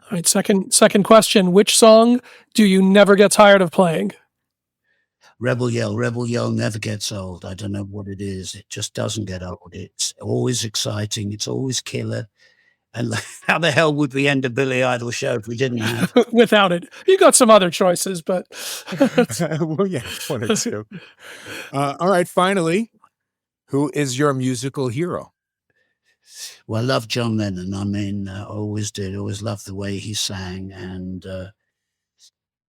All right, second question. Which song do you never get tired of playing? Rebel Yell never gets old. I don't know what it is. It just doesn't get old. It's always exciting. It's always killer. And how the hell would we end a Billy Idol show if we didn't have? Without it. You got some other choices, but... Well, yeah, one or two. All right, finally, who is your musical hero? Well, I love John Lennon. I mean, I always did. Always loved the way he sang. And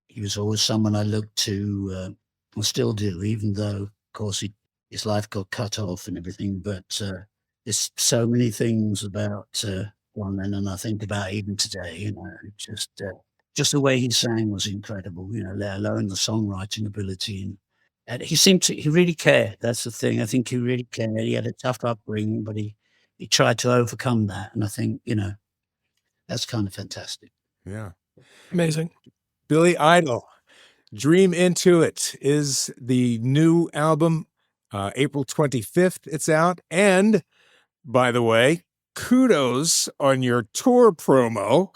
he was always someone I looked to, and still do, even though, of course, his life got cut off and everything. But there's so many things about John Lennon I think about even today, just the way he sang was incredible, let alone the songwriting ability. And he really cared. That's the thing. I think he really cared. He had a tough upbringing, but he tried to overcome that. And I think, that's kind of fantastic. Yeah. Amazing. Billy Idol, Dream Into It is the new album. April 25th, it's out. And by the way, kudos on your tour promo.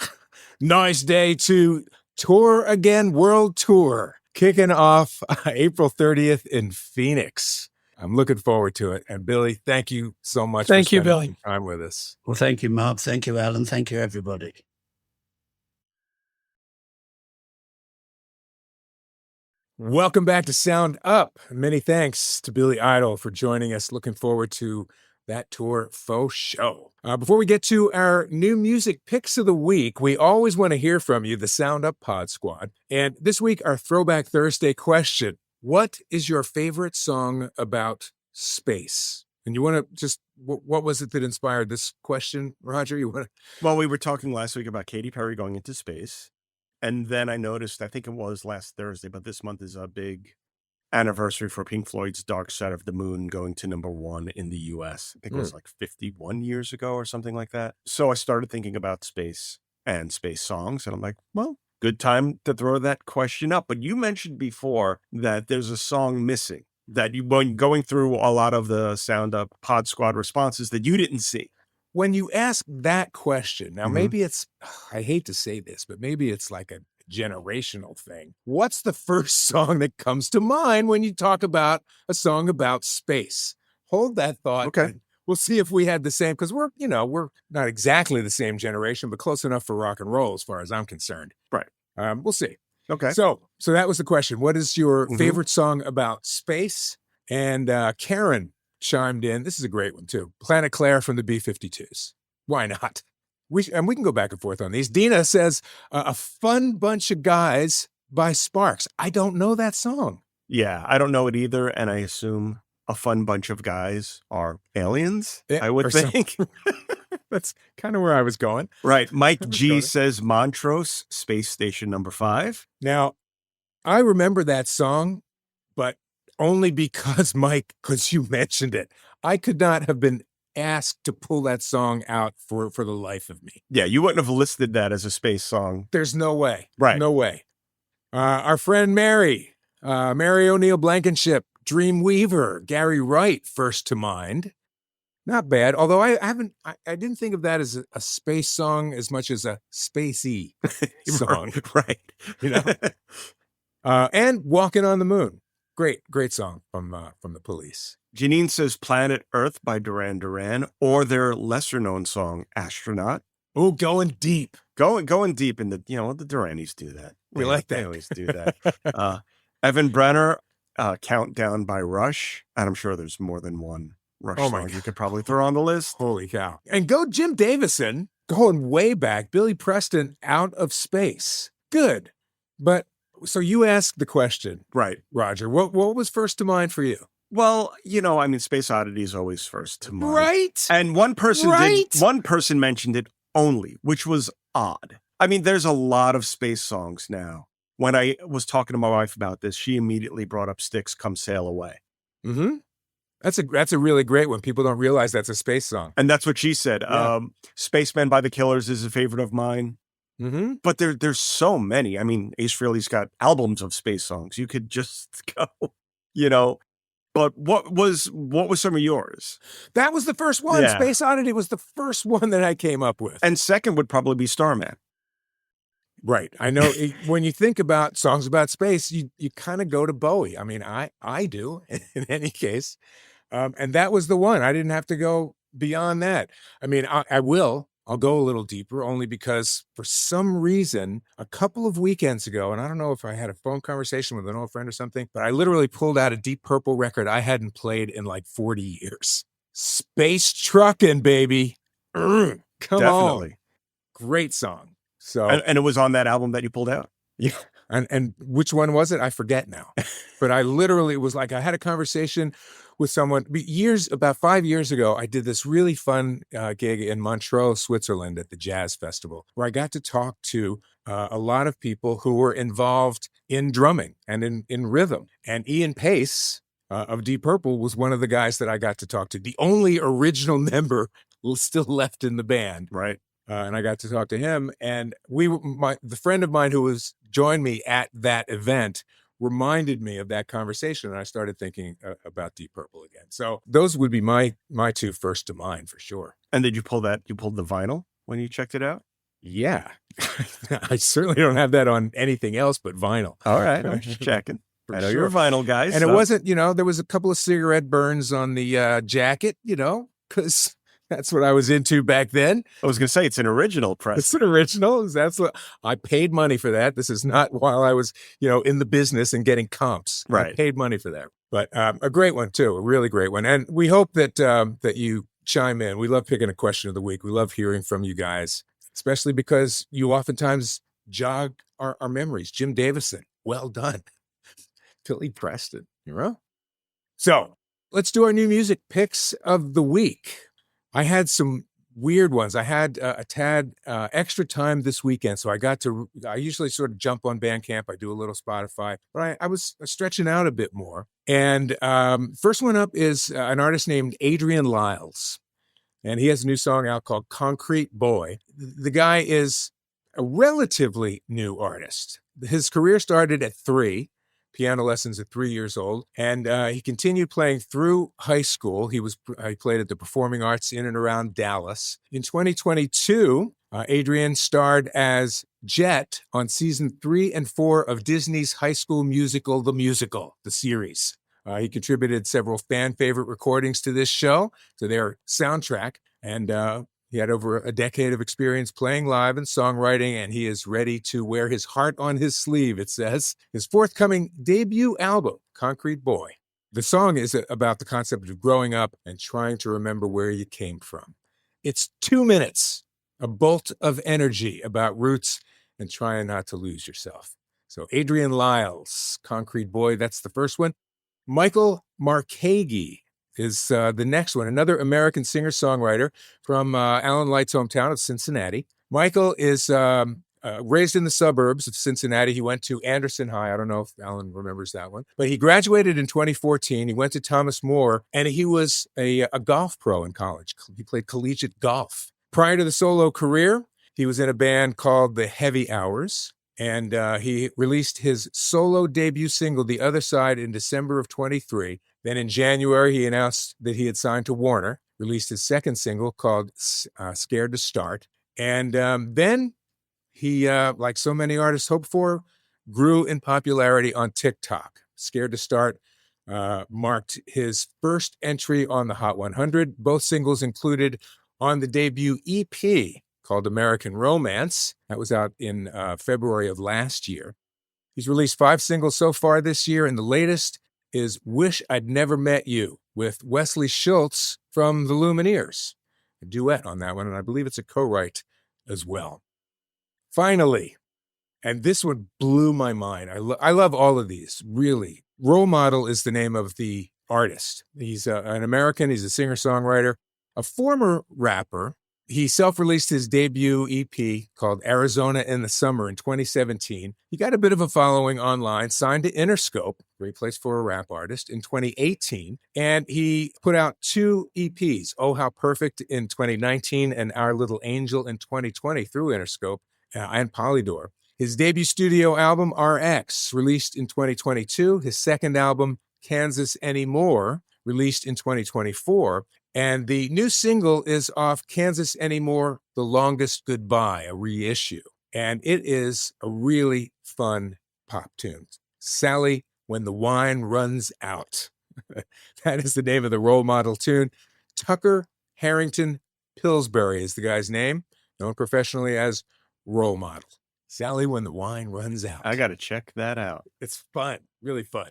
Nice day to tour again, world tour, kicking off April 30th in Phoenix. I'm looking forward to it. And Billy, thank you so much for spending Billy. some time with us. Well, thank you, Mark. Thank you, Alan. Thank you, everybody. Welcome back to Sound Up. Many thanks to Billy Idol for joining us. Looking forward to that tour faux show. Before we get to our new music picks of the week, we always want to hear from you, the Sound Up Pod Squad. And this week, our Throwback Thursday question: what is your favorite song about space? And you want to just what was it that inspired this question, Roger? You want to? Well, we were talking last week about Katy Perry going into space. And then I noticed, I think it was last Thursday, but this month is a big anniversary for Pink Floyd's Dark Side of the Moon going to #1 in the US. I think it was like 51 years ago or something like that. So I started thinking about space and space songs. And I'm like, well, good time to throw that question up. But you mentioned before that there's a song missing that you, when going through a lot of the Sound Up Pod Squad responses, that you didn't see. When you ask that question, now maybe it's, I hate to say this, but maybe it's like a generational thing. What's the first song that comes to mind when you talk about a song about space? Hold that thought. Okay. We'll see if we had the same, because we're not exactly the same generation, but close enough for rock and roll as far as I'm concerned. Right. We'll see. Okay. So that was the question. What is your favorite song about space? And Karen chimed in. This is a great one too. Planet Claire from the B-52s. Why not? We can go back and forth on these. Dina says, A Fun Bunch of Guys by Sparks. I don't know that song. Yeah, I don't know it either. And I assume A Fun Bunch of Guys are aliens, I would think. That's kind of where I was going. Right. Mike G says Montrose, Space Station number 5. Now, I remember that song, but only because you mentioned it. I could not have been asked to pull that song out for the life of me. Yeah, you wouldn't have listed that as a space song. There's no way. Right. No way. Our friend Mary O'Neill Blankenship, Dreamweaver, Gary Wright, first to mind. Not bad. Although I didn't think of that as a space song as much as a spacey song. Right. You know? And Walking on the Moon. Great song from the Police. Janine says Planet Earth by Duran Duran, or their lesser known song Astronaut. Oh, going deep. Going deep in the, the Duranis do that. We like that. They always do that. Evan Brenner, Countdown by Rush. And I'm sure there's more than one Rush song you could probably throw on the list. Holy cow. And go Jim Davison, going way back. Billy Preston, Out of Space. Good. But so you asked the question. Right. Roger, what was first to mind for you? Well, Space Oddity is always first to mind. Right. And one person mentioned it only, which was odd. I mean, there's a lot of space songs now. When I was talking to my wife about this, she immediately brought up Styx, Come Sail Away. Mm-hmm. That's a really great one. People don't realize that's a space song. And that's what she said. Yeah. Spaceman by the Killers is a favorite of mine. Mm-hmm. But there's so many. I mean, Ace Frehley's got albums of space songs. You could just go, But what was some of yours? That was the first one. Yeah. Space Oddity was the first one that I came up with. And second would probably be Starman. Right. I know when you think about songs about space, you kind of go to Bowie. I mean, I do in any case. And that was the one. I didn't have to go beyond that. I mean, I'll go a little deeper only because for some reason, a couple of weekends ago, and I don't know if I had a phone conversation with an old friend or something, but I literally pulled out a Deep Purple record I hadn't played in like 40 years. Space Truckin', baby. Come Definitely. on. Great song. So and it was on that album that you pulled out. Yeah. And which one was it? I forget now. But I literally was like, I had a conversation with someone about 5 years ago. I did this really fun gig in Montreux, Switzerland at the Jazz Festival, where I got to talk to a lot of people who were involved in drumming and in rhythm. And Ian Pace of Deep Purple was one of the guys that I got to talk to. The only original member still left in the band. Right. And I got to talk to him, and the friend of mine who joined me at that event reminded me of that conversation, and I started thinking about Deep Purple again. So those would be my two first to mind for sure. And did you pull the vinyl when you checked it out? Yeah, I certainly don't have that on anything else but vinyl. All right, I'm just checking. I know you're a vinyl guy, and it wasn't. There was a couple of cigarette burns on the jacket. Because that's what I was into back then. I was going to say, it's an original press. It's an original. That's what I paid money for that. This is not while I was, in the business and getting comps. Right. I paid money for that. But a great one too, a really great one. And we hope that you chime in. We love picking a question of the week. We love hearing from you guys, especially because you oftentimes jog our memories. Jim Davison, well done. Billy Preston, So let's do our new music picks of the week. I had some weird ones. I had a tad extra time this weekend, so I usually sort of jump on Bandcamp. I do a little Spotify, but I was stretching out a bit more. And first one up is an artist named Adrian Lyles. And he has a new song out called Concrete Boy. The guy is a relatively new artist. His career started at 3, piano lessons at 3 years old, and he continued playing through high school. He played at the Performing Arts in and around Dallas. In 2022, Adrian starred as Jet on season 3 and 4 of Disney's High School Musical, the series. He contributed several fan favorite recordings to this show, to their soundtrack, and he had over a decade of experience playing live and songwriting, and he is ready to wear his heart on his sleeve, it says. His forthcoming debut album, Concrete Boy. The song is about the concept of growing up and trying to remember where you came from. It's 2 minutes, a bolt of energy about roots and trying not to lose yourself. So Adrian Lyles, Concrete Boy, that's the first one. Michael Marcagi is the next one, another American singer-songwriter from Alan Light's hometown of Cincinnati. Michael is raised in the suburbs of Cincinnati. He went to Anderson High. I don't know if Alan remembers that one. But he graduated in 2014. He went to Thomas More, and he was a golf pro in college. He played collegiate golf. Prior to the solo career, he was in a band called the Heavy Hours. And he released his solo debut single, The Other Side, in December of 23. Then in January, he announced that he had signed to Warner, released his second single called Scared to Start. And then he, like so many artists hope for, grew in popularity on TikTok. Scared to Start marked his first entry on the Hot 100. Both singles included on the debut EP called American Romance. That was out in February of last year. He's released 5 singles so far this year, and the latest is Wish I'd Never Met You with Wesley Schultz from the Lumineers. A duet on that one, and I believe it's a co-write as well. Finally, and this one blew my mind. I love all of these, really. Role Model is the name of the artist. He's an American. He's a singer-songwriter, a former rapper. He self-released his debut EP called Arizona in the Summer in 2017. He got a bit of a following online, signed to Interscope, great place for a rap artist, in 2018. And he put out 2 EPs, Oh How Perfect in 2019 and Our Little Angel in 2020 through Interscope and Polydor. His debut studio album, RX, released in 2022. His second album, Kansas Anymore, released in 2024. And the new single is off Kansas Anymore, The Longest Goodbye, a reissue. And it is a really fun pop tune. Sally, When the Wine Runs Out. That is the name of the Role Model tune. Tucker Harrington Pillsbury is the guy's name, known professionally as Role Model. Sally, When the Wine Runs Out. I got to check that out. It's fun, really fun.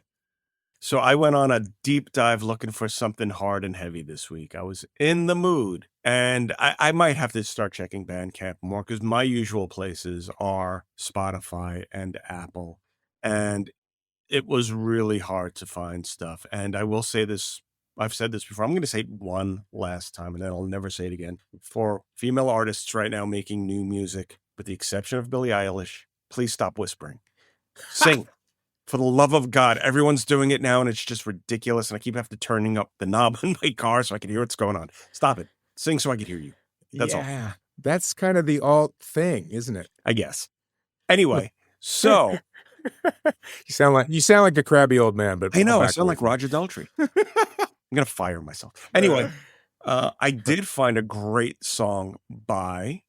So I went on a deep dive looking for something hard and heavy this week. I was in the mood, and I might have to start checking Bandcamp more because my usual places are Spotify and Apple, and it was really hard to find stuff. And I will say this, I've said this before, I'm going to say it one last time, and then I'll never say it again. For female artists right now making new music, with the exception of Billie Eilish, please stop whispering. Sing. For the love of God, everyone's doing it now, and it's just ridiculous. And I keep having to turning up the knob in my car so I can hear what's going on. Stop it. Sing so I can hear you. That's all. Yeah, that's kind of the alt thing, isn't it? I guess. Anyway, so you sound like a crabby old man, but I know I sound like Roger Daltrey. I'm gonna fire myself. Anyway, I did find a great song by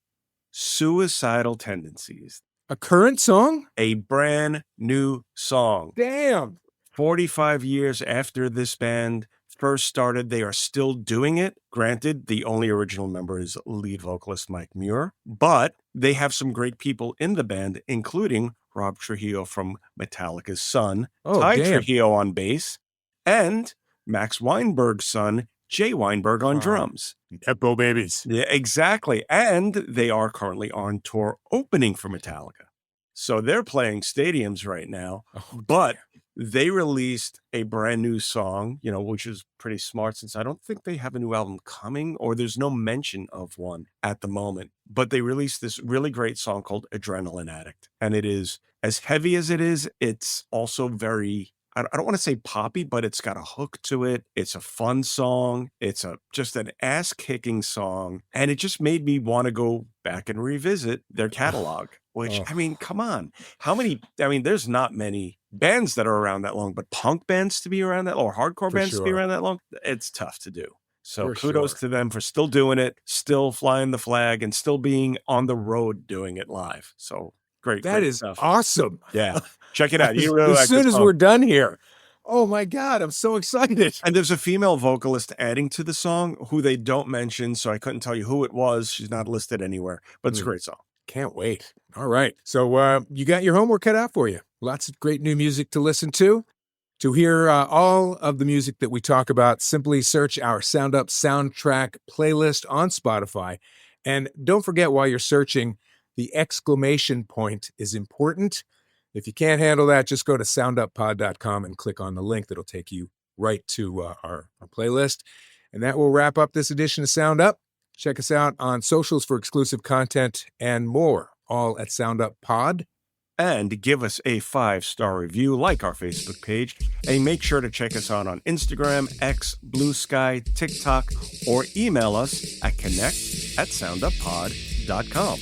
Suicidal Tendencies. A current song? A brand new song. Damn. 45 years after this band first started, they are still doing it. Granted, the only original member is lead vocalist Mike Muir, but they have some great people in the band, including Rob Trujillo from Metallica's son, Ty Trujillo on bass, and Max Weinberg's son, Jay Weinberg on drums. Epo babies. Yeah, exactly. And they are currently on tour opening for Metallica. So they're playing stadiums right now. But they released a brand new song, which is pretty smart since I don't think they have a new album coming, or there's no mention of one at the moment. But they released this really great song called Adrenaline Addict. And it is, as heavy as it is, it's also very, I don't want to say poppy, but it's got a hook to it. It's a fun song. It's just an ass-kicking song. And it just made me want to go back and revisit their catalog, which, I mean, come on. There's not many bands that are around that long, but punk bands to be around that long, or hardcore bands to be around that long, it's tough to do. So kudos to them for still doing it, still flying the flag, and still being on the road doing it live. So great. That is stuff. Awesome. Yeah. Check it out. As soon as we're done here. Oh my God, I'm so excited. And there's a female vocalist adding to the song who they don't mention, so I couldn't tell you who it was. She's not listed anywhere, but it's a great song. Can't wait. All right. So you got your homework cut out for you. Lots of great new music to listen to. To hear all of the music that we talk about, simply search our Sound Up soundtrack playlist on Spotify. And don't forget, while you're searching, the exclamation point is important. If you can't handle that, just go to sounduppod.com and click on the link that'll take you right to our playlist. And that will wrap up this edition of Sound Up. Check us out on socials for exclusive content and more, all at Sound Up Pod. And give us a 5-star review, like our Facebook page, and make sure to check us out on Instagram, X, Blue Sky, TikTok, or email us at connect@sounduppod.com.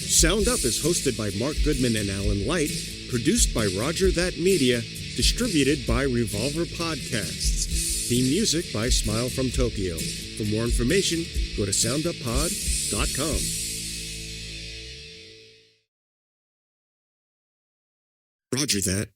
Sound Up is hosted by Mark Goodman and Alan Light, produced by Roger That Media, distributed by Revolver Podcasts. Theme music by Smile from Tokyo. For more information, go to sounduppod.com. Roger that.